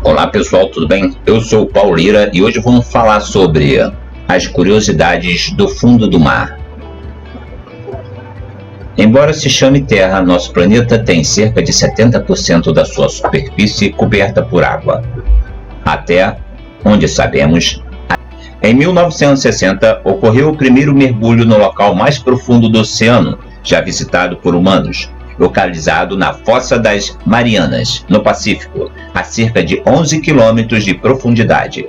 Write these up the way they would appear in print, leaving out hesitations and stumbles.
Olá pessoal, tudo bem? Eu sou o Paulo Lira e hoje vamos falar sobre as curiosidades do fundo do mar. Embora se chame Terra, nosso planeta tem cerca de 70% da sua superfície coberta por água. Até onde sabemos, em 1960 ocorreu o primeiro mergulho no local mais profundo do oceano, já visitado por humanos, localizado na Fossa das Marianas, no Pacífico, a cerca de 11 quilômetros de profundidade.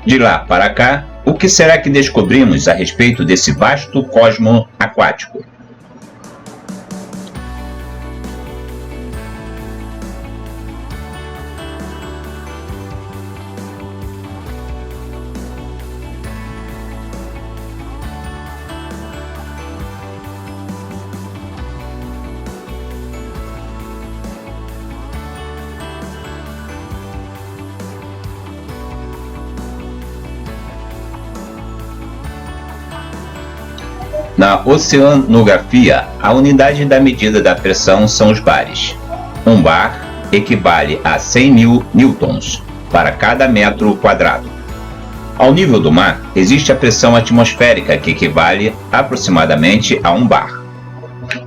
De lá para cá, o que será que descobrimos a respeito desse vasto cosmo aquático? Na oceanografia, a unidade da medida da pressão são os bares. Um bar equivale a 100.000 newtons para cada metro quadrado. Ao nível do mar, existe a pressão atmosférica, que equivale aproximadamente a um bar.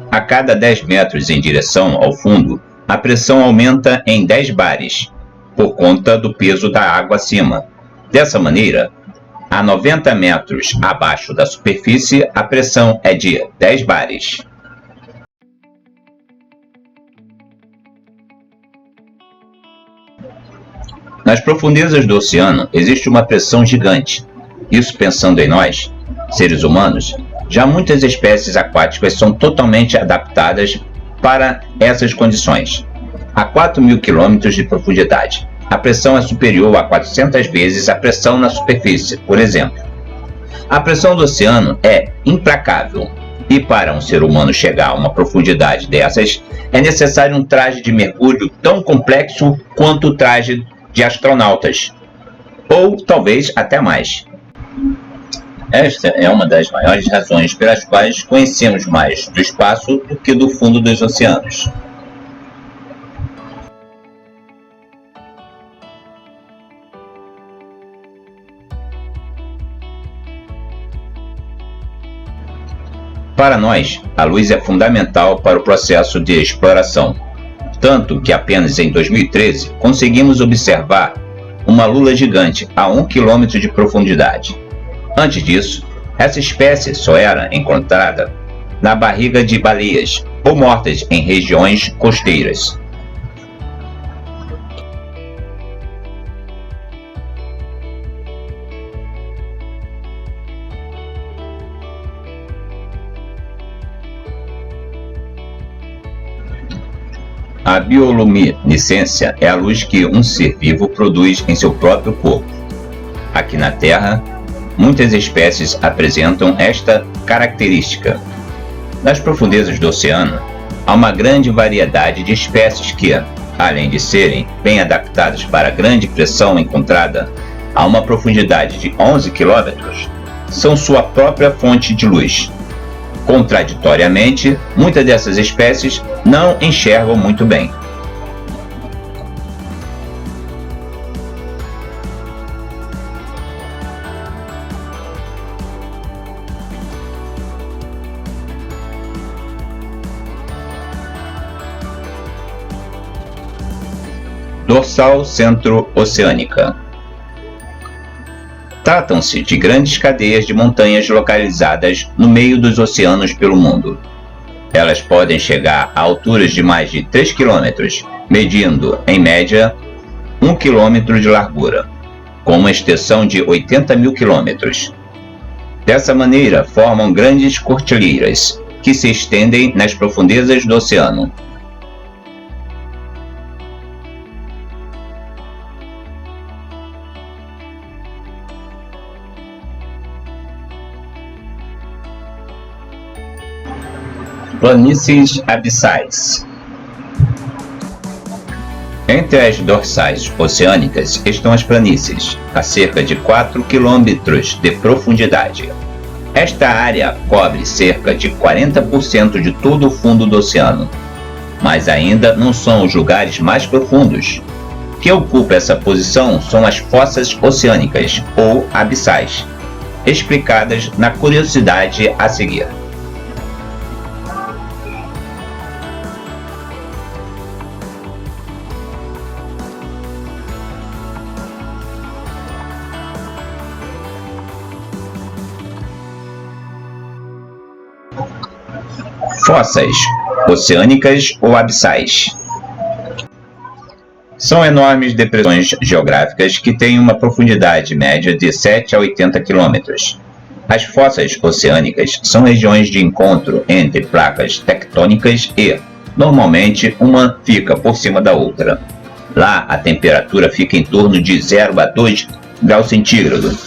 A cada 10 metros em direção ao fundo, a pressão aumenta em 10 bares, por conta do peso da água acima. Dessa maneira, a 90 metros abaixo da superfície, a pressão é de 10 bares. Nas profundezas do oceano existe uma pressão gigante. Isso pensando em nós, seres humanos, já muitas espécies aquáticas são totalmente adaptadas para essas condições. A 4.000 quilômetros de profundidade, a pressão é superior a 400 vezes a pressão na superfície, por exemplo. A pressão do oceano é implacável, e para um ser humano chegar a uma profundidade dessas, é necessário um traje de mergulho tão complexo quanto o traje de astronautas, ou talvez até mais. Esta é uma das maiores razões pelas quais conhecemos mais do espaço do que do fundo dos oceanos. Para nós, a luz é fundamental para o processo de exploração, tanto que apenas em 2013 conseguimos observar uma lula gigante a 1 km de profundidade. Antes disso, essa espécie só era encontrada na barriga de baleias ou mortas em regiões costeiras. A bioluminescência é a luz que um ser vivo produz em seu próprio corpo. Aqui na Terra, muitas espécies apresentam esta característica. Nas profundezas do oceano, há uma grande variedade de espécies que, além de serem bem adaptadas para a grande pressão encontrada a uma profundidade de 11 km, são sua própria fonte de luz. Contraditoriamente, muitas dessas espécies não enxergam muito bem. Dorsal centro-oceânica. Tratam-se de grandes cadeias de montanhas localizadas no meio dos oceanos pelo mundo. Elas podem chegar a alturas de mais de 3 km, medindo, em média, 1 km de largura, com uma extensão de 80.000 km. Dessa maneira, formam grandes cordilheiras, que se estendem nas profundezas do oceano. Planícies abissais. Entre as dorsais oceânicas estão as planícies, a cerca de 4 km de profundidade. Esta área cobre cerca de 40% de todo o fundo do oceano, mas ainda não são os lugares mais profundos. que ocupa essa posição são as fossas oceânicas ou abissais, explicadas na curiosidade a seguir. Fossas oceânicas ou abissais são enormes depressões geográficas que têm uma profundidade média de 7 a 80 km. As fossas oceânicas são regiões de encontro entre placas tectônicas e, normalmente, uma fica por cima da outra. Lá, a temperatura fica em torno de 0 a 2 graus centígrados.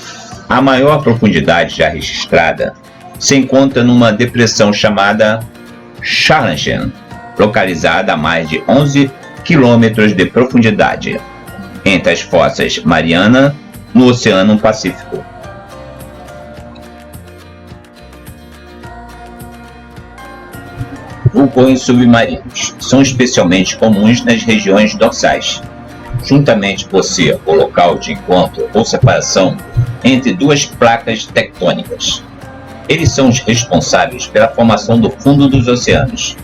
A maior profundidade já registrada se encontra numa depressão chamada Charleston, localizada a mais de 11 quilômetros de profundidade, entre as fossas Mariana, no Oceano Pacífico. Vulcões submarinos são especialmente comuns nas regiões dorsais, juntamente por ser o local de encontro ou separação entre duas placas tectônicas. Eles são os responsáveis pela formação do fundo dos oceanos.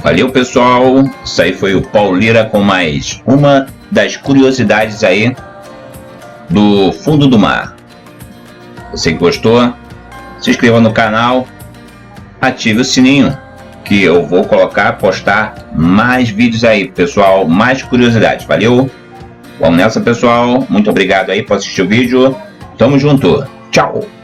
Valeu, pessoal, isso aí foi o Paulo Lira com mais uma das curiosidades aí do fundo do mar. Você que gostou, se inscreva no canal, ative o sininho que eu vou postar mais vídeos aí, pessoal, mais curiosidades. Valeu, vamos nessa, pessoal, muito obrigado aí por assistir o vídeo, tamo junto, tchau.